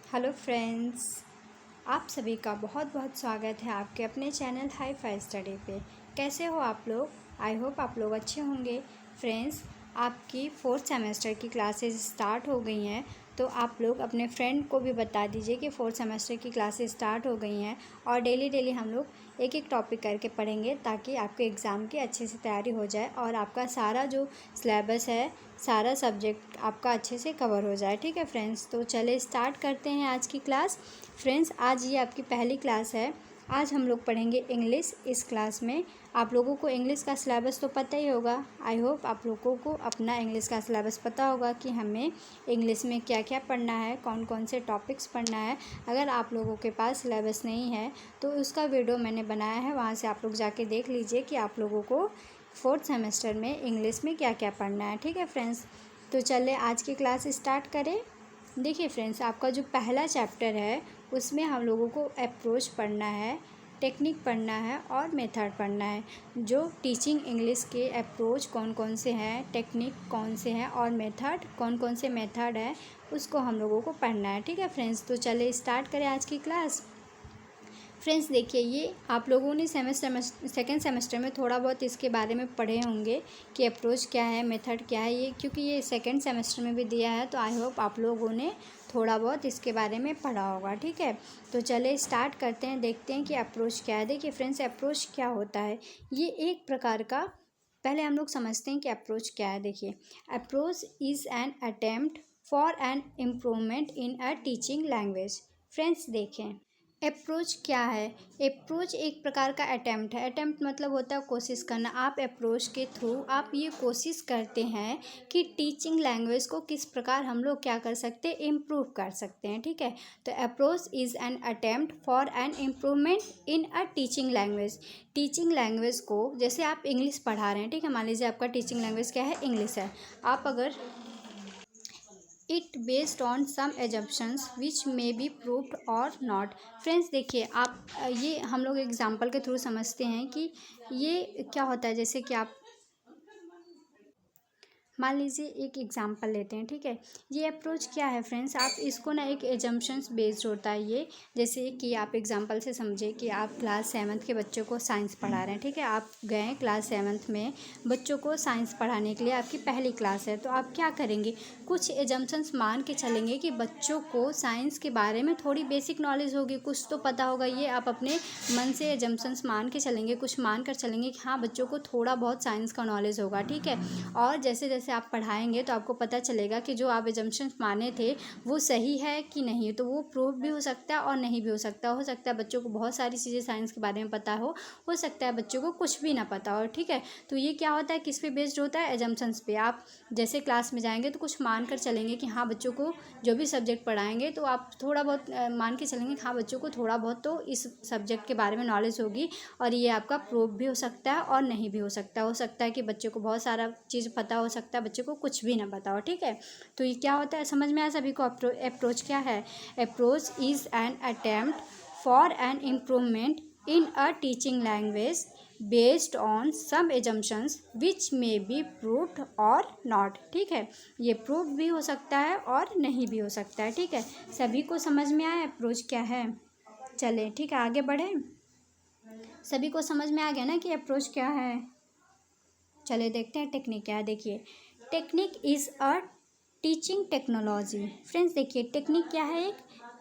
Hello friends, आप सभी का बहुत बहुत स्वागत है आपके अपने चैनल हाई फाई स्टडी पे। कैसे हो आप लोग? आई होप आप लोग अच्छे होंगे। फ्रेंड्स, आपकी 4th सेमेस्टर की क्लासेस स्टार्ट हो गई हैं, तो आप लोग अपने फ्रेंड को भी बता दीजिए कि 4th सेमेस्टर की क्लासेस स्टार्ट हो गई हैं और डेली डेली हम लोग एक एक टॉपिक करके पढ़ेंगे ताकि आपके एग्ज़ाम की अच्छे से तैयारी हो जाए और आपका सारा जो सिलेबस है, सारा सब्जेक्ट आपका अच्छे से कवर हो जाए। ठीक है फ्रेंड्स, तो चले स्टार्ट करते हैं आज की क्लास। फ्रेंड्स, आज ये आपकी पहली क्लास है। आज हम लोग पढ़ेंगे इंग्लिश। इस क्लास में आप लोगों को इंग्लिश का सिलेबस तो पता ही होगा। आई होप आप लोगों को अपना इंग्लिश का सिलेबस पता होगा कि हमें इंग्लिश में क्या क्या पढ़ना है, कौन कौन से टॉपिक्स पढ़ना है। अगर आप लोगों के पास सिलेबस नहीं है तो उसका वीडियो मैंने बनाया है, वहाँ से आप लोग जाके देख लीजिए कि आप लोगों को 4th सेमेस्टर में इंग्लिश में क्या क्या पढ़ना है। ठीक है फ्रेंड्स, तो चलिए आज की क्लास स्टार्ट करें। देखिए फ्रेंड्स, आपका जो पहला चैप्टर है उसमें हम लोगों को अप्रोच पढ़ना है, टेक्निक पढ़ना है और मेथड पढ़ना है। जो टीचिंग इंग्लिश के अप्रोच कौन कौन से हैं, टेक्निक कौन से हैं और मेथड कौन कौन से मेथड है, उसको हम लोगों को पढ़ना है। ठीक है फ्रेंड्स, तो चलिए स्टार्ट करें आज की क्लास। फ्रेंड्स देखिए, ये आप लोगों ने सेकेंड सेमेस्टर में थोड़ा बहुत इसके बारे में पढ़े होंगे कि अप्रोच क्या है, मेथड क्या है। ये क्योंकि ये सेकेंड सेमेस्टर में भी दिया है, तो आई होप आप लोगों ने थोड़ा बहुत इसके बारे में पढ़ा होगा। ठीक है, तो चलिए स्टार्ट करते हैं, देखते हैं कि अप्रोच क्या है। देखिए फ्रेंड्स, अप्रोच क्या होता है? ये एक प्रकार का, पहले हम लोग समझते हैं कि अप्रोच क्या है। देखिए, approach is an attempt for an improvement in a teaching language. Friends देखें, अप्रोच क्या है? अप्रोच एक प्रकार का अटेम्प्ट है। अटेम्प्ट मतलब होता है कोशिश करना। आप अप्रोच के थ्रू आप ये कोशिश करते हैं कि टीचिंग लैंग्वेज को किस प्रकार हम लोग क्या कर सकते हैं, इम्प्रूव कर सकते हैं। ठीक है, तो approach is an attempt for an improvement in a teaching language. Teaching language को, जैसे आप इंग्लिश पढ़ा रहे हैं, ठीक है, मान लीजिए आपका टीचिंग लैंग्वेज क्या है, इंग्लिश है। आप अगर it based on some assumptions which may be proved और नॉट। फ्रेंड्स देखिए, आप ये हम लोग एग्जाम्पल के थ्रू समझते हैं कि ये क्या होता है। जैसे कि आप मान लीजिए एक एग्जाम्पल लेते हैं। ठीक है, ये अप्रोच क्या है फ्रेंड्स, आप इसको ना एक एजम्पशंस बेस्ड होता है ये। जैसे कि आप एग्जाम्पल से समझे कि आप क्लास 7th के बच्चों को साइंस पढ़ा रहे हैं। ठीक है, आप गए क्लास 7th में बच्चों को साइंस पढ़ाने के लिए, आपकी पहली क्लास है, तो आप क्या करेंगे, कुछ एजम्पशंस मान के चलेंगे कि बच्चों को साइंस के बारे में थोड़ी बेसिक नॉलेज होगी, कुछ तो पता होगा। ये आप अपने मन से एजम्पशंस मान के चलेंगे, कुछ मान कर चलेंगे कि हाँ बच्चों को थोड़ा बहुत साइंस का नॉलेज होगा। ठीक है, और जैसे जैसे आप पढ़ाएंगे तो आपको पता चलेगा कि जो आप एजम्पशंस माने थे वो सही है कि नहीं। तो वो प्रूव भी हो सकता है और नहीं भी हो सकता। हो सकता है बच्चों को बहुत सारी चीज़ें साइंस के बारे में पता हो सकता है बच्चों को कुछ भी ना पता हो। ठीक है, तो ये क्या होता है, किस पे बेस्ड होता है, एजम्पशंस पे। आप जैसे क्लास में जाएंगे तो कुछ मान कर चलेंगे कि हाँ बच्चों को जो भी सब्जेक्ट पढ़ाएंगे तो आप थोड़ा बहुत मान के चलेंगे कि हाँ बच्चों को थोड़ा बहुत तो इस सब्जेक्ट के बारे में नॉलेज होगी। और ये आपका प्रूव भी हो सकता है और नहीं भी हो सकता। हो सकता है कि बच्चे को बहुत सारा चीज़ पता हो सकता है, बच्चे को कुछ भी ना पता हो। ठीक है, तो ये क्या होता है, समझ में आया सभी को? अप्रोच क्या है? Approach is an attempt for an improvement in a teaching language based on some assumptions which may be proved और नॉट। ठीक है, ये प्रूव भी हो सकता है और नहीं भी हो सकता है। ठीक है, सभी को समझ में आया अप्रोच क्या है? चलें ठीक है, आगे बढ़ें। सभी को समझ में आ गया ना कि अप्रोच क्या है? चलिए देखते हैं टेक्निक क्या है। देखिए, technique is a teaching technology. Friends देखिए, टेक्निक क्या है, एक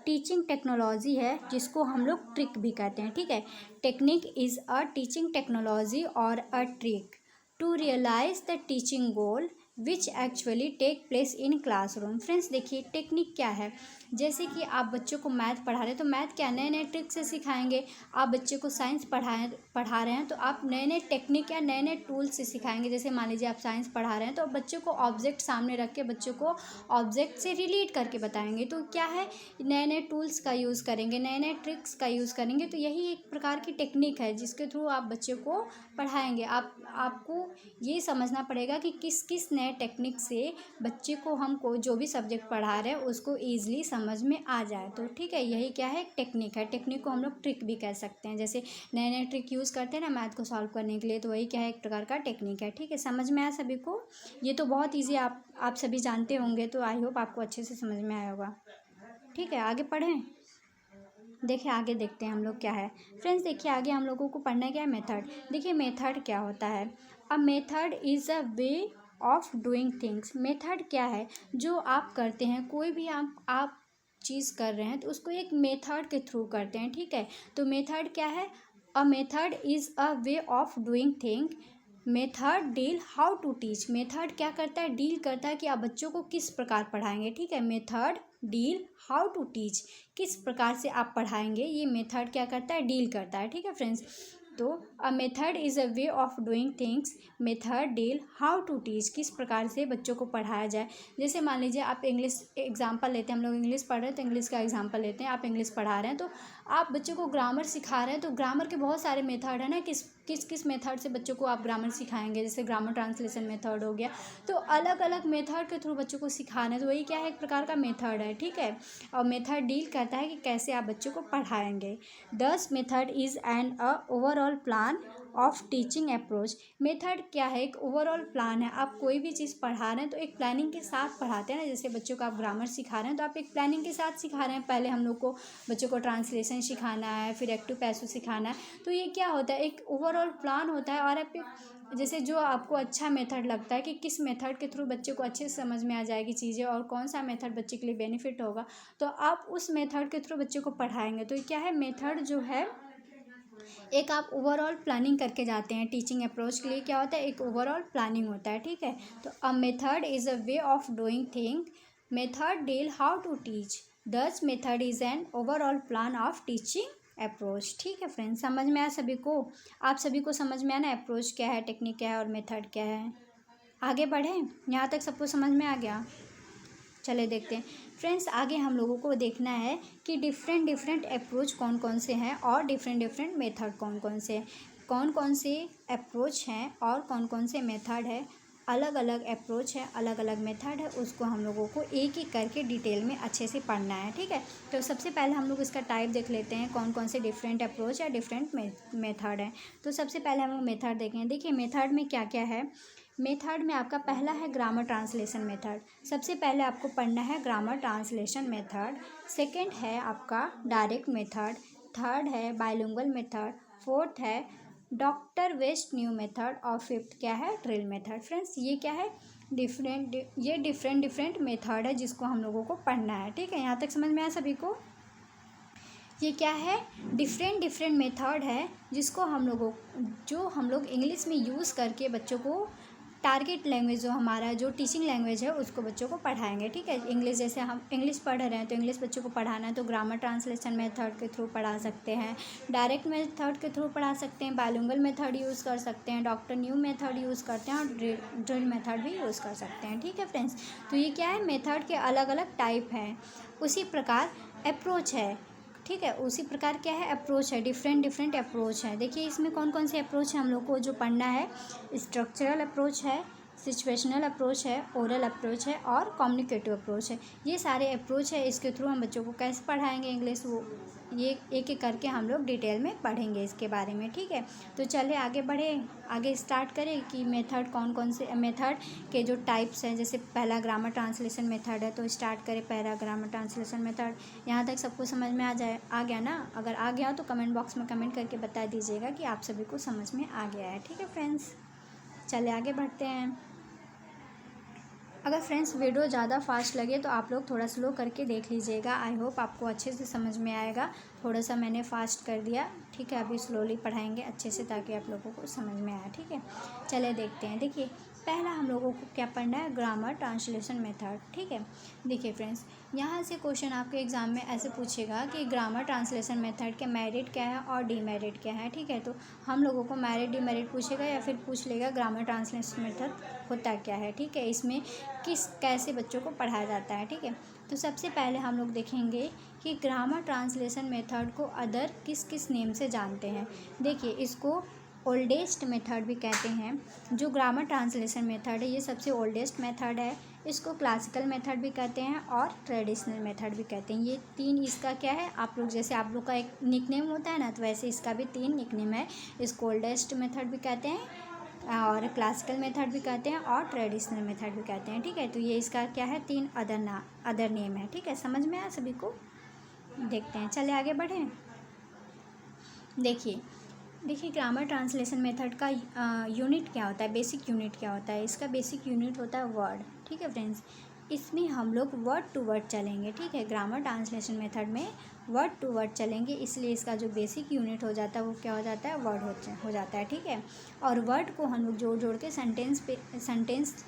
टीचिंग टेक्नोलॉजी है जिसको हम लोग ट्रिक भी कहते हैं। ठीक है, technique is a teaching technology और a trick to realise the teaching goal which actually take place in classroom. Friends देखिए, टेक्निक क्या है, जैसे कि आप बच्चों को मैथ पढ़ा रहे हैं तो मैथ क्या नए नए ट्रिक से सिखाएंगे। आप बच्चे को साइंस पढ़ा रहे हैं तो आप नए नए टेक्निक या नए नए टूल से सिखाएंगे। जैसे मान लीजिए आप साइंस पढ़ा रहे हैं तो बच्चों को ऑब्जेक्ट सामने रख के बच्चों को ऑब्जेक्ट से रिलेट करके बताएंगे। तो क्या है, नए नए टूल्स का यूज़ करेंगे, नए नए ट्रिक्स का यूज़ करेंगे। तो यही एक प्रकार की टेक्निक है जिसके थ्रू आप बच्चे को पढ़ाएंगे। आपको ये समझना पड़ेगा कि किस किस नए टेक्निक से बच्चे को हमको जो भी सब्जेक्ट पढ़ा रहे हैं उसको ईजिली समझ में आ जाए। तो ठीक है, यही क्या है, टेक्निक है। टेक्निक को हम लोग ट्रिक भी कह सकते हैं। जैसे नए नए ट्रिक यूज़ करते हैं ना मैथ को सॉल्व करने के लिए, तो वही क्या है, एक प्रकार का टेक्निक है। ठीक है, समझ में आया सभी को? ये तो बहुत ईजी आप सभी जानते होंगे, तो आई होप आपको अच्छे से समझ में आया होगा। ठीक है, आगे पढ़ें। देखिए आगे देखते हैं हम लोग क्या है फ्रेंड्स। देखिए आगे हम लोगों को पढ़ना क्या है, मेथड। देखिए मेथड क्या होता है। A method is a way of doing things. Method क्या है, जो आप करते हैं, कोई भी आप चीज़ कर रहे हैं तो उसको एक मेथड के थ्रू करते हैं, ठीक है। तो मेथड क्या है, a method is a way of doing thing. Method deal how to teach. Method क्या करता है, डील करता है कि आप बच्चों को किस प्रकार पढ़ाएंगे, ठीक है। Method deal how to teach, किस प्रकार से आप पढ़ाएंगे, ये मेथड क्या करता है, डील करता है, ठीक है फ्रेंड्स। तो a method is a way of doing things. Method deal how to teach, किस प्रकार से बच्चों को पढ़ाया जाए। जैसे मान लीजिए आप इंग्लिश एग्जाम्पल लेते हैं, हम लोग इंग्लिश पढ़ रहे हैं तो इंग्लिश का एग्जाम्पल लेते हैं। आप इंग्लिश पढ़ा रहे हैं तो आप बच्चों को ग्रामर सिखा रहे हैं, तो ग्रामर के बहुत सारे मेथड है ना, किस मेथड से बच्चों को आप ग्रामर सिखाएंगे। जैसे ग्रामर ट्रांसलेशन मेथड हो गया, तो अलग अलग मेथड के थ्रू बच्चों को सिखाना है, तो वही क्या है, एक प्रकार का मेथड है, ठीक है। और मेथड डील करता है कि कैसे आप बच्चों को पढ़ाएंगे। दस method is an overall plan of teaching approach. Method क्या है, एक ओवरऑल प्लान है। आप कोई भी चीज़ पढ़ा रहे हैं तो एक प्लानिंग के साथ पढ़ाते हैं ना। जैसे बच्चों को आप ग्रामर सिखा रहे हैं तो आप एक प्लानिंग के साथ सिखा रहे हैं। पहले हम लोग को बच्चों को ट्रांसलेशन सिखाना है, फिर एक्टिव पैसिव सिखाना है। तो ये क्या होता है, एक ओवरऑल प्लान होता है। और आप जैसे जो आपको अच्छा मेथड लगता है कि किस मेथड के थ्रू बच्चे को अच्छे से समझ में आ जाएगी चीज़ें और कौन सा मेथड बच्चे के लिए बेनिफिट होगा, तो आप उस मेथड के थ्रू बच्चे को पढ़ाएंगे। तो क्या है, मेथड जो है एक आप ओवरऑल प्लानिंग करके जाते हैं। टीचिंग अप्रोच के लिए क्या होता है, एक ओवरऑल प्लानिंग होता है, ठीक है। तो a method is a way of doing thing. Method deal how to teach. This method is an overall plan of teaching approach, ठीक है फ्रेंड्स। समझ में आया सभी को, आप सभी को समझ में आया ना, अप्रोच क्या है, टेक्निक क्या है और मेथड क्या है। आगे बढ़ें, यहाँ तक सबको समझ में आ गया। चले देखते हैं फ्रेंड्स, आगे हम लोगों को देखना है कि डिफरेंट अप्रोच कौन कौन से हैं और डिफरेंट मेथड कौन कौन से अप्रोच हैं और कौन कौन से मेथड है। अलग अलग अप्रोच है, अलग अलग मेथड है, उसको हम लोगों को एक एक करके डिटेल में अच्छे से पढ़ना है, ठीक है। तो सबसे पहले हम लोग इसका टाइप देख लेते हैं, कौन कौन से डिफरेंट अप्रोच या डिफरेंट मेथड हैं। तो सबसे पहले हम लोग मेथड देखें। देखिए मेथड में क्या क्या है। मेथड में आपका पहला है ग्रामर ट्रांसलेशन मेथड। सबसे पहले आपको पढ़ना है ग्रामर ट्रांसलेशन मेथड। सेकंड है आपका डायरेक्ट मेथड। थर्ड है बाइलिंगुअल मेथड। फोर्थ है डॉक्टर वेस्ट न्यू मेथड। और फिफ्थ क्या है, ड्रिल मेथड। फ्रेंड्स ये क्या है, डिफरेंट मेथड है जिसको हम लोगों को पढ़ना है, ठीक है। यहाँ तक समझ में आया सभी को। ये क्या है, डिफरेंट मेथड है जिसको जो हम लोग इंग्लिश में यूज़ करके बच्चों को टारगेट लैंग्वेज जो हमारा जो टीचिंग लैंग्वेज है उसको बच्चों को पढ़ाएंगे, ठीक है। इंग्लिश जैसे हम इंग्लिश पढ़ रहे हैं तो इंग्लिश बच्चों को पढ़ाना है तो ग्रामर ट्रांसलेशन मेथड के थ्रू पढ़ा सकते हैं, डायरेक्ट मेथड के थ्रू पढ़ा सकते हैं, बाइलिंगुअल मेथड यूज़ कर सकते हैं, डॉक्टर न्यू मेथड यूज़ करते हैं और ड्रिल मेथड भी यूज़ कर सकते हैं, ठीक है फ्रेंड्स। तो ये क्या है, मेथड के अलग अलग टाइप हैं। उसी प्रकार अप्रोच है, ठीक है। उसी प्रकार क्या है, अप्रोच है, डिफरेंट अप्रोच है। देखिए इसमें कौन कौन से अप्रोच है हम लोग को जो पढ़ना है। स्ट्रक्चरल अप्रोच है, सिचुएशनल अप्रोच है, ओरल अप्रोच है और कम्युनिकेटिव अप्रोच है। ये सारे अप्रोच है, इसके थ्रू हम बच्चों को कैसे पढ़ाएंगे इंग्लिश, वो ये एक एक करके हम लोग डिटेल में पढ़ेंगे इसके बारे में, ठीक है। तो चलिए आगे बढ़े, आगे स्टार्ट करें कि मेथड कौन कौन से मेथड के जो टाइप्स हैं। जैसे पहला ग्रामर ट्रांसलेशन मेथड है, तो स्टार्ट करें पहला ग्रामर ट्रांसलेशन मेथड। यहाँ तक सबको समझ में आ गया ना। अगर आ गया तो कमेंट बॉक्स में कमेंट करके बता दीजिएगा कि आप सभी को समझ में आ गया है, ठीक है फ्रेंड्स। चलिए आगे बढ़ते हैं। अगर फ्रेंड्स वीडियो ज़्यादा फास्ट लगे तो आप लोग थोड़ा स्लो करके देख लीजिएगा। आई होप आपको अच्छे से समझ में आएगा। थोड़ा सा मैंने फास्ट कर दिया, ठीक है। अभी स्लोली पढ़ाएंगे अच्छे से ताकि आप लोगों को समझ में आए, ठीक है। चलिए देखते हैं। देखिए पहला हम लोगों को क्या पढ़ना है, ग्रामर ट्रांसलेशन मेथड, ठीक है। देखिए फ्रेंड्स, यहाँ से क्वेश्चन आपके एग्ज़ाम में ऐसे पूछेगा कि ग्रामर ट्रांसलेशन मेथड के मेरिट क्या है और डीमेरिट क्या है, ठीक है। तो हम लोगों को मेरिट डीमेरिट पूछेगा या फिर पूछ लेगा ग्रामर ट्रांसलेशन मेथड होता क्या है, ठीक है। इसमें कैसे बच्चों को पढ़ाया जाता है, ठीक है। तो सबसे पहले हम लोग देखेंगे कि ग्रामर ट्रांसलेशन मेथड को अदर किस किस नेम से जानते हैं। देखिए इसको ओल्डेस्ट मेथड भी कहते हैं। जो ग्रामर ट्रांसलेशन मेथड है ये सबसे ओल्डेस्ट मेथड है। इसको क्लासिकल मेथड भी कहते हैं और ट्रेडिशनल मेथड भी कहते हैं। ये तीन इसका क्या है, आप लोग जैसे आप लोग का एक निकनेम होता है ना, तो वैसे इसका भी तीन निकनेम है। इसको ओल्डेस्ट मेथड भी कहते हैं, और क्लासिकल मेथड भी कहते हैं और ट्रेडिशनल मेथड भी कहते हैं, ठीक है। तो ये इसका क्या है, 3 अदर नेम है, ठीक है। समझ में आया सभी को? देखते हैं, चले आगे बढ़ें। देखिए ग्रामर ट्रांसलेशन मेथड का यूनिट क्या होता है, बेसिक यूनिट क्या होता है। इसका बेसिक यूनिट होता है वर्ड, ठीक है फ्रेंड्स। इसमें हम लोग वर्ड टू वर्ड चलेंगे, ठीक है। ग्रामर ट्रांसलेशन मेथड में वर्ड टू वर्ड चलेंगे, इसलिए इसका जो बेसिक यूनिट हो जाता है वो क्या हो जाता है, वर्ड हो जाता है, ठीक है। और वर्ड को हम लोग जोड़ जोड़ के सेंटेंस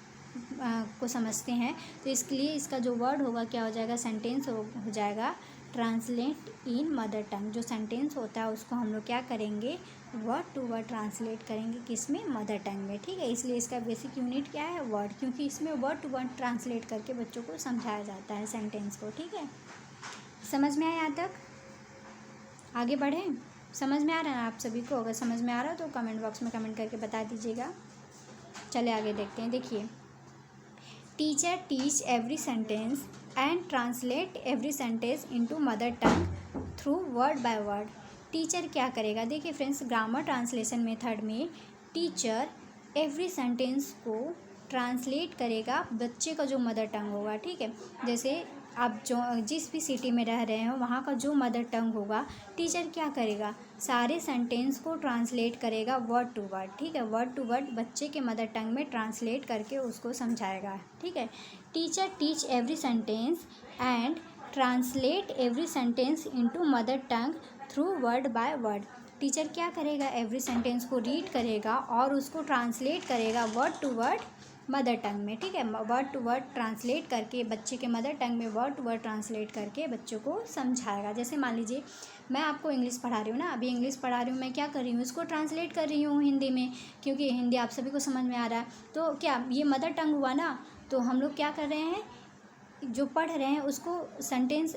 को समझते हैं, तो इसके लिए इसका जो वर्ड होगा क्या हो जाएगा, सेंटेंस हो जाएगा ट्रांसलेट इन मदर टंग। जो सेंटेंस होता है उसको हम लोग क्या करेंगे, वर्ड टू वर्ड ट्रांसलेट करेंगे, किसमें, मदर टंग में, ठीक है। इसलिए इसका बेसिक यूनिट क्या है, वर्ड, क्योंकि इसमें वर्ड टू वर्ड ट्रांसलेट करके बच्चों को समझाया जाता है सेंटेंस को, ठीक है। समझ में आया यहाँ तक? आगे बढ़ें। समझ में आ रहा है आप सभी को? अगर समझ में आ रहा है तो कमेंट बॉक्स में कमेंट करके बता दीजिएगा। चले आगे देखते हैं। देखिए, teacher teach every sentence and translate every sentence into mother tongue through word by word. Teacher क्या करेगा, देखिए फ्रेंड्स, ग्रामर ट्रांसलेशन मेथड में टीचर एवरी सेंटेंस को ट्रांसलेट करेगा बच्चे का जो मदर टंग होगा, ठीक है। जैसे आप जो जिस भी सिटी में रह रहे हो वहाँ का जो मदर टंग होगा, टीचर क्या करेगा, सारे सेंटेंस को ट्रांसलेट करेगा वर्ड टू वर्ड, ठीक है। वर्ड टू वर्ड बच्चे के मदर टंग में ट्रांसलेट करके उसको समझाएगा, ठीक है। Teacher teach every sentence and translate every sentence into mother tongue through word by word. Teacher क्या करेगा, एवरी सेंटेंस को रीड करेगा और उसको ट्रांसलेट करेगा word to word mother tongue में, ठीक है। वर्ड टू वर्ड ट्रांसलेट करके बच्चे के मदर टंग में वर्ड टू वर्ड ट्रांसलेट करके बच्चों को समझाएगा। जैसे मान लीजिए मैं आपको इंग्लिश पढ़ा रही हूँ ना, अभी इंग्लिश पढ़ा रही हूँ, मैं क्या कर रही हूँ, इसको ट्रांसलेट कर रही हूँ हिंदी में, क्योंकि हिंदी आप सभी को समझ में आ रहा है। तो क्या ये मदर टंग हुआ ना, तो हम लोग क्या कर रहे हैं, जो पढ़ रहे हैं उसको सेंटेंस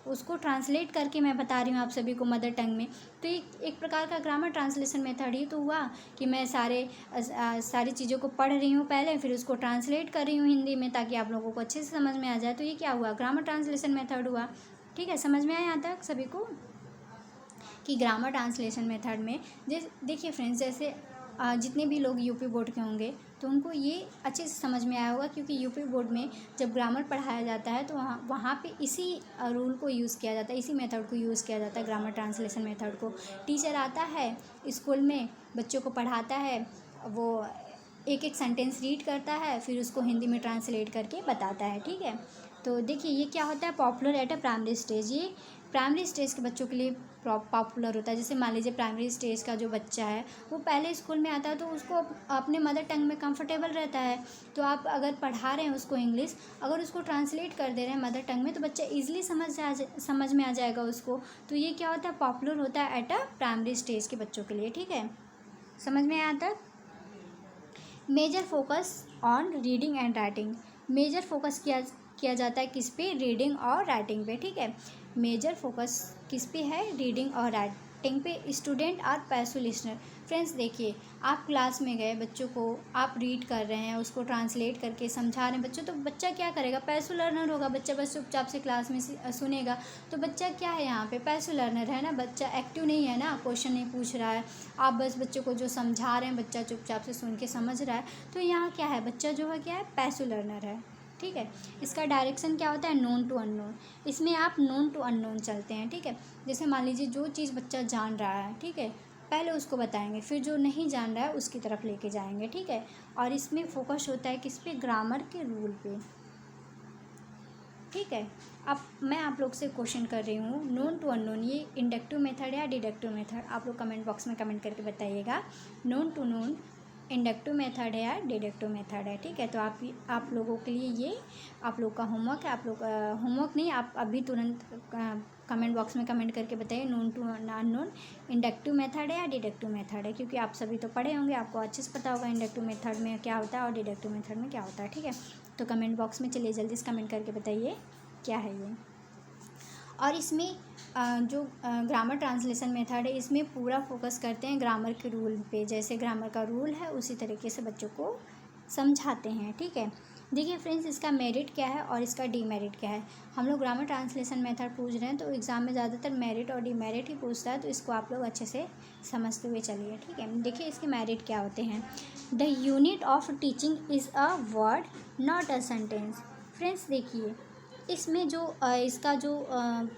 उसको ट्रांसलेट करके मैं बता रही हूँ आप सभी को मदर टंग में। तो एक प्रकार का ग्रामर ट्रांसलेशन मेथड ही तो हुआ कि मैं सारी चीज़ों को पढ़ रही हूँ पहले, फिर उसको ट्रांसलेट कर रही हूँ हिंदी में ताकि आप लोगों को अच्छे से समझ में आ जाए। तो ये क्या हुआ, ग्रामर ट्रांसलेशन मेथड हुआ, ठीक है। समझ में आया यहाँ तक सभी को कि ग्रामर ट्रांसलेशन मेथड में देखिए फ्रेंड्स, जैसे जितने भी लोग यूपी बोर्ड के होंगे तो उनको ये अच्छे से समझ में आया होगा, क्योंकि यूपी बोर्ड में जब ग्रामर पढ़ाया जाता है तो वहाँ पे इसी रूल को यूज़ किया जाता है, इसी मेथड को यूज़ किया जाता है, ग्रामर ट्रांसलेशन मेथड को। टीचर आता है स्कूल में, बच्चों को पढ़ाता है, वो एक एक सेंटेंस रीड करता है, फिर उसको हिंदी में ट्रांसलेट करके बताता है, ठीक है। तो देखिए ये क्या होता है, popular at a primary stage. ये प्राइमरी स्टेज के बच्चों के लिए पॉपुलर होता है। जैसे मान लीजिए प्राइमरी स्टेज का जो बच्चा है वो पहले स्कूल में आता है तो उसको अपने मदर टंग में कंफर्टेबल रहता है। तो आप अगर पढ़ा रहे हैं उसको इंग्लिश, अगर उसको ट्रांसलेट कर दे रहे हैं मदर टंग में, तो बच्चा ईजिली समझ में आ जाएगा उसको। तो ये क्या होता है, पॉपुलर होता है एट अ प्राइमरी स्टेज के बच्चों के लिए, ठीक है। समझ में आया तक? Major focus on reading and writing. Major focus किया जाता है किस पे, रीडिंग और राइटिंग पे, ठीक है। मेजर फोकस किस पे है, रीडिंग और राइटिंग पे। Student are passive listener. Friends देखिए, आप क्लास में गए, बच्चों को आप रीड कर रहे हैं, उसको ट्रांसलेट करके समझा रहे हैं बच्चों, तो बच्चा क्या करेगा, पैसिव लर्नर होगा। बच्चा बस चुपचाप से क्लास में सुनेगा, तो बच्चा क्या है यहाँ पे, पैसिव लर्नर है ना, बच्चा एक्टिव नहीं है ना, क्वेश्चन नहीं पूछ रहा है, आप बस बच्चों को जो समझा रहे हैं बच्चा चुपचाप से सुन के समझ रहा है। तो यहाँ क्या है, बच्चा जो है क्या है, पैसिव लर्नर है, ठीक है। इसका डायरेक्शन क्या होता है, नोन टू अननोन। इसमें आप नोन टू अननोन चलते हैं, ठीक है। जैसे मान लीजिए जो चीज़ बच्चा जान रहा है, ठीक है, पहले उसको बताएंगे, फिर जो नहीं जान रहा है उसकी तरफ लेके जाएंगे, ठीक है। और इसमें फोकस होता है किस पे, ग्रामर के रूल पे, ठीक है। अब मैं आप लोग से क्वेश्चन कर रही हूँ, नोन टू अननोन ये इंडक्टिव मेथड या डिडक्टिव मेथड, आप लोग कमेंट बॉक्स में कमेंट करके बताइएगा। Known to known inductive method है या डिडक्टिव मेथड है, ठीक है। तो आप लोगों के लिए ये आप लोग का होमवर्क है। आप लोग होमवर्क नहीं, आप अभी तुरंत कमेंट बॉक्स में कमेंट करके बताइए known to unknown inductive method है या डिडक्टिव मेथड है, क्योंकि आप सभी तो पढ़े होंगे, आपको अच्छे से पता होगा इंडक्टिव मेथड में क्या होता है और डिडक्टिव मेथड में क्या होता है, ठीक है। तो कमेंट बॉक्स में चलिए जल्दी से कमेंट करके बताइए क्या है ये। और इसमें जो ग्रामर ट्रांसलेशन मेथड है, इसमें पूरा फोकस करते हैं ग्रामर के रूल पे। जैसे ग्रामर का रूल है उसी तरीके से बच्चों को समझाते हैं, ठीक है। देखिए फ्रेंड्स, इसका मेरिट क्या है और इसका डीमेरिट क्या है। हम लोग ग्रामर ट्रांसलेशन मेथड पूछ रहे हैं तो एग्जाम में ज़्यादातर मेरिट और डीमेरिट ही पूछता है, तो इसको आप लोग अच्छे से समझते हुए चलिए, ठीक है। देखिए इसके मेरिट क्या होते हैं। The unit of teaching is a word not a sentence. Friends देखिए, इसमें जो इसका जो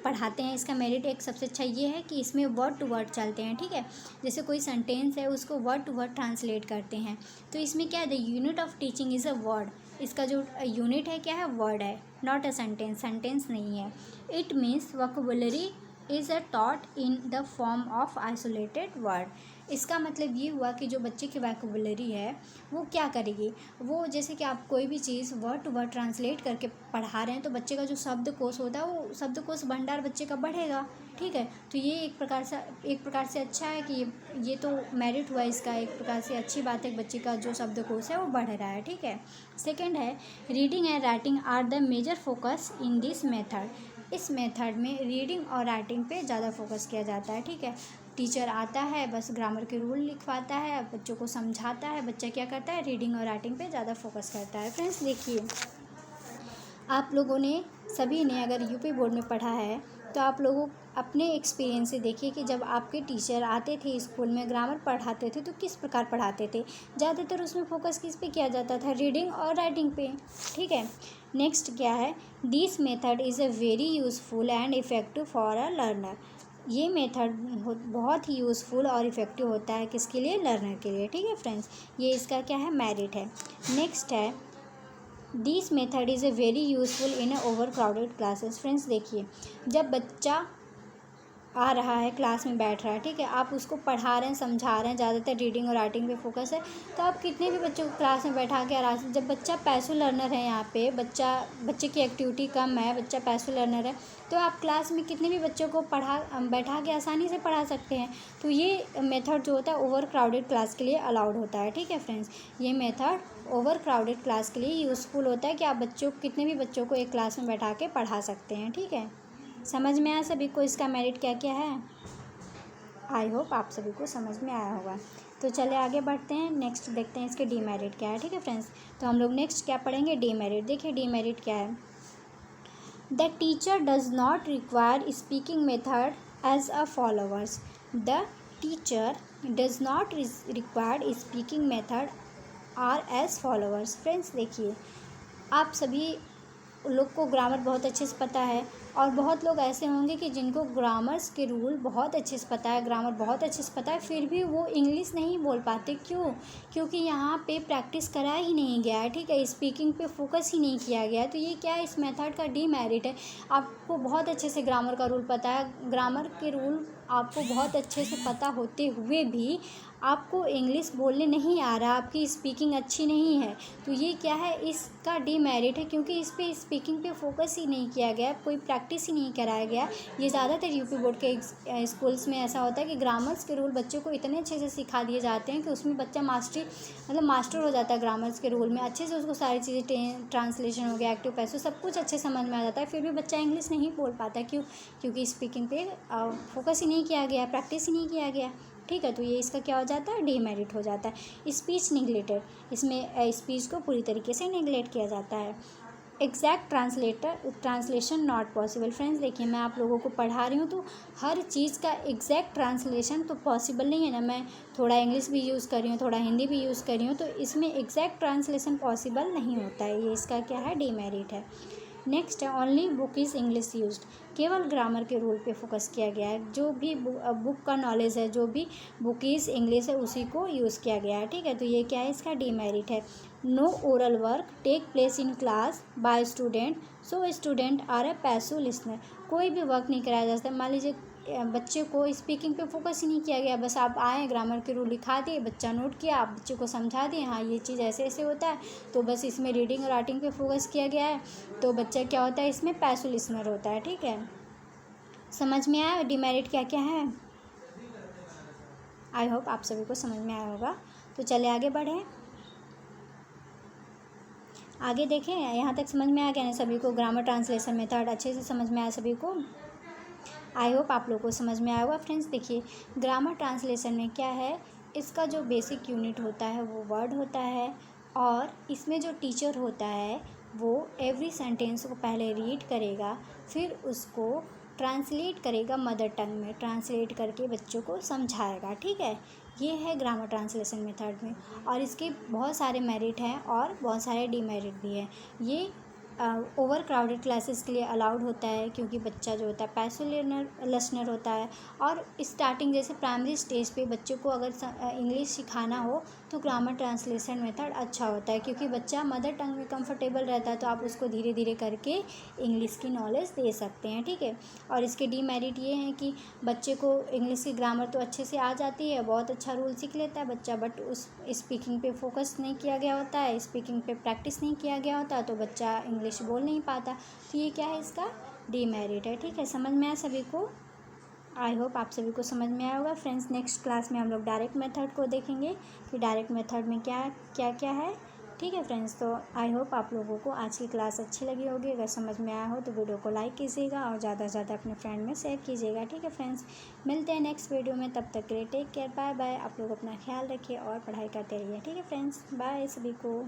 पढ़ाते हैं, इसका मेरिट एक सबसे अच्छा ये है कि इसमें वर्ड टू वर्ड चलते हैं, ठीक है। जैसे कोई सेंटेंस है उसको वर्ड टू वर्ड ट्रांसलेट करते हैं, तो इसमें क्या है, the unit of teaching is a word. इसका जो यूनिट है क्या है, वर्ड है, नॉट अ सेंटेंस, सेंटेंस नहीं है। It means vocabulary is a taught in the form of isolated word. इसका मतलब ये हुआ कि जो बच्चे की वोकैबुलरी है वो क्या करेगी, वो जैसे कि आप कोई भी चीज़ वर्ड टू वर्ड ट्रांसलेट करके पढ़ा रहे हैं तो बच्चे का जो शब्दकोश होता है वो शब्दकोश भंडार बच्चे का बढ़ेगा, ठीक है। तो ये एक प्रकार से अच्छा है कि ये तो मेरिट हुआ इसका, एक प्रकार से अच्छी बात है, बच्चे का जो शब्दकोश है वो बढ़ रहा है, ठीक है। सेकेंड है, reading and writing are the major focus in this method. इस मेथड में रीडिंग और राइटिंग पे ज़्यादा फोकस किया जाता है, ठीक है। टीचर आता है, बस ग्रामर के रूल लिखवाता है, बच्चों को समझाता है, बच्चा क्या करता है, रीडिंग और राइटिंग पे ज़्यादा फोकस करता है। फ्रेंड्स देखिए, आप लोगों ने सभी ने अगर यूपी बोर्ड में पढ़ा है तो आप लोगों अपने एक्सपीरियंस से देखिए कि जब आपके टीचर आते थे स्कूल में ग्रामर पढ़ाते थे तो किस प्रकार पढ़ाते थे। ज़्यादातर उसमें फोकस किस पे किया जाता था, रीडिंग और राइटिंग पे, ठीक है। नेक्स्ट क्या है, this method is a very useful and effective for a learner. ये मेथड बहुत ही यूज़फुल और इफ़ेक्टिव होता है किसके लिए, लर्नर के लिए, ठीक है फ्रेंड्स। ये इसका क्या है, मेरिट है। नेक्स्ट है, this method is a very useful in over crowded classes. Friends देखिए, जब बच्चा आ रहा है, क्लास में बैठ रहा है, ठीक है, आप उसको पढ़ा रहे हैं, समझा रहे हैं, ज़्यादातर रीडिंग और राइटिंग पे फोकस है, तो आप कितने भी बच्चों को क्लास में बैठा के आराम से, जब बच्चा पैसिव लर्नर है, यहाँ पे बच्चे की एक्टिविटी कम है, बच्चा पैसिव लर्नर है, तो आप क्लास में कितने भी बच्चों को बैठा के आसानी से पढ़ा सकते हैं। तो ये मेथड जो होता है ओवर क्राउडेड क्लास के लिए अलाउड होता है, ठीक है फ्रेंड्स। ये मेथड ओवर क्राउडेड क्लास के लिए यूज़फुल होता है कि आप कितने भी बच्चों को एक क्लास में बैठा के पढ़ा सकते हैं, ठीक है। समझ में आया सभी को इसका मेरिट क्या क्या है। आई होप आप सभी को समझ में आया होगा। तो चलिए आगे बढ़ते हैं, नेक्स्ट देखते हैं इसके डीमेरिट क्या है, ठीक है फ्रेंड्स। तो हम लोग नेक्स्ट क्या पढ़ेंगे, डीमेरिट। देखिए डीमेरिट क्या है, the teacher does not require speaking method as a followers. The teacher does not require speaking method are as followers. Friends देखिए, आप सभी लोग को ग्रामर बहुत अच्छे से पता है और बहुत लोग ऐसे होंगे कि जिनको ग्रामर्स के रूल बहुत अच्छे से पता है, ग्रामर बहुत अच्छे से पता है, फिर भी वो इंग्लिश नहीं बोल पाते। क्यों? क्योंकि यहाँ पे प्रैक्टिस करा ही नहीं गया है, ठीक है, स्पीकिंग पे फोकस ही नहीं किया गया है। तो ये क्या है, इस मेथड का डीमेरिट है। आपको बहुत अच्छे से ग्रामर का रूल पता है, ग्रामर के रूल आपको बहुत अच्छे से पता होते हुए भी आपको इंग्लिश बोलने नहीं आ रहा, आपकी स्पीकिंग अच्छी नहीं है, तो ये क्या है, इसका डीमेरिट है, क्योंकि इस पे स्पीकिंग पे फोकस ही नहीं किया गया, कोई प्रैक्टिस ही नहीं कराया गया। ये ज़्यादातर यूपी बोर्ड के स्कूल्स में ऐसा होता है कि ग्रामर्स के रूल बच्चों को इतने अच्छे से सिखा दिए जाते हैं कि उसमें बच्चा मास्टर हो जाता है ग्रामर्स के रूल में, अच्छे से उसको सारी चीज़ें, ट्रांसलेशन हो गया, एक्टिव पैसिव, सब कुछ अच्छे समझ में आ जाता है, फिर भी बच्चा इंग्लिश नहीं बोल पाता। क्यों? क्योंकि स्पीकिंग पे फोकस ही नहीं किया गया, प्रैक्टिस ही नहीं किया गया, ठीक है। तो ये इसका क्या हो जाता है, डीमेरिट हो जाता है। स्पीच निगलेक्टेड, इसमें स्पीच को पूरी तरीके से निगलेक्ट किया जाता है। Exact translation not possible. Friends देखिए, मैं आप लोगों को पढ़ा रही हूँ तो हर चीज़ का एग्जैक्ट ट्रांसलेशन तो पॉसिबल नहीं है ना, मैं थोड़ा इंग्लिश भी यूज़ कर रही हूँ, थोड़ा हिंदी भी यूज़ कर रही हूँ, तो इसमें एग्जैक्ट ट्रांसलेशन पॉसिबल नहीं होता है, ये इसका क्या है, डीमेरिट है। नेक्स्ट है, only book is English used. केवल ग्रामर के रूल पे फोकस किया गया है, जो भी बुक का नॉलेज है, जो भी बुक इज़ इंग्लिश है, उसी को यूज़ किया गया है, ठीक है। तो ये क्या है, इसका डीमेरिट है। No oral work take place in class by student, so student are a passive listener. कोई भी वर्क नहीं कराया जा सकता। मान लीजिए बच्चे को स्पीकिंग पे फोकस ही नहीं किया गया, बस आप आए, ग्रामर के रूल लिखा दिए, बच्चा नोट किया, आप बच्चे को समझा दिए, हाँ ये चीज़ ऐसे ऐसे होता है, तो बस इसमें रीडिंग और राइटिंग पे फोकस किया गया है, तो बच्चा क्या होता है, इसमें पैसिव लिसनर होता है, ठीक है। समझ में आया डीमेरिट क्या क्या है। आई होप आप सभी को समझ में आया होगा। तो चले आगे बढ़ें, आगे देखें, यहाँ तक समझ में आ गया ना सभी को, ग्रामर ट्रांसलेशन मेथड अच्छे से समझ में आया सभी को। आई होप आप लोगों को समझ में आया होगा। फ्रेंड्स देखिए, ग्रामर ट्रांसलेशन में क्या है, इसका जो बेसिक यूनिट होता है वो वर्ड होता है, और इसमें जो टीचर होता है वो एवरी सेंटेंस को पहले रीड करेगा, फिर उसको ट्रांसलेट करेगा मदर टंग में, ट्रांसलेट करके बच्चों को समझाएगा। ठीक है, ये है ग्रामर ट्रांसलेशन मेथड में। और इसके बहुत सारे मेरिट हैं और बहुत सारे डीमेरिट भी हैं। ये ओवर क्राउडेड क्लासेस के लिए अलाउड होता है, क्योंकि बच्चा जो होता है पैसिव लिसनर होता है। और स्टार्टिंग जैसे प्राइमरी स्टेज पे बच्चों को अगर इंग्लिश सिखाना हो तो ग्रामर ट्रांसलेशन मेथड अच्छा होता है, क्योंकि बच्चा मदर टंग में कंफर्टेबल रहता है, तो आप उसको धीरे धीरे करके इंग्लिश की नॉलेज दे सकते हैं। ठीक है, और इसके डीमेरिट ये हैं कि बच्चे को इंग्लिश की ग्रामर तो अच्छे से आ जाती है, बहुत अच्छा रूल सीख लेता है बच्चा, बट उस स्पीकिंग पे फोकस नहीं किया गया होता है, स्पीकिंग पे प्रैक्टिस नहीं किया गया होता, तो बच्चा इंग्लिश बोल नहीं पाता। तो ये क्या है, इसका डीमेरिट है। ठीक है, समझ में आया सभी को? आई होप आप सभी को समझ में आया होगा। फ्रेंड्स, नेक्स्ट क्लास में हम लोग डायरेक्ट मेथड को देखेंगे कि डायरेक्ट मेथड में क्या क्या क्या है। ठीक है फ्रेंड्स, तो आई होप आप लोगों को आज की क्लास अच्छी लगी होगी। अगर समझ में आया हो तो वीडियो को लाइक कीजिएगा और ज़्यादा से ज़्यादा अपने फ्रेंड में शेयर कीजिएगा। ठीक है फ्रेंड्स, मिलते हैं नेक्स्ट वीडियो में, तब तक के लिए टेक केयर, बाय बाय। आप लोग अपना ख्याल रखिए और पढ़ाई करते रहिए। ठीक है फ्रेंड्स, बाय सभी को।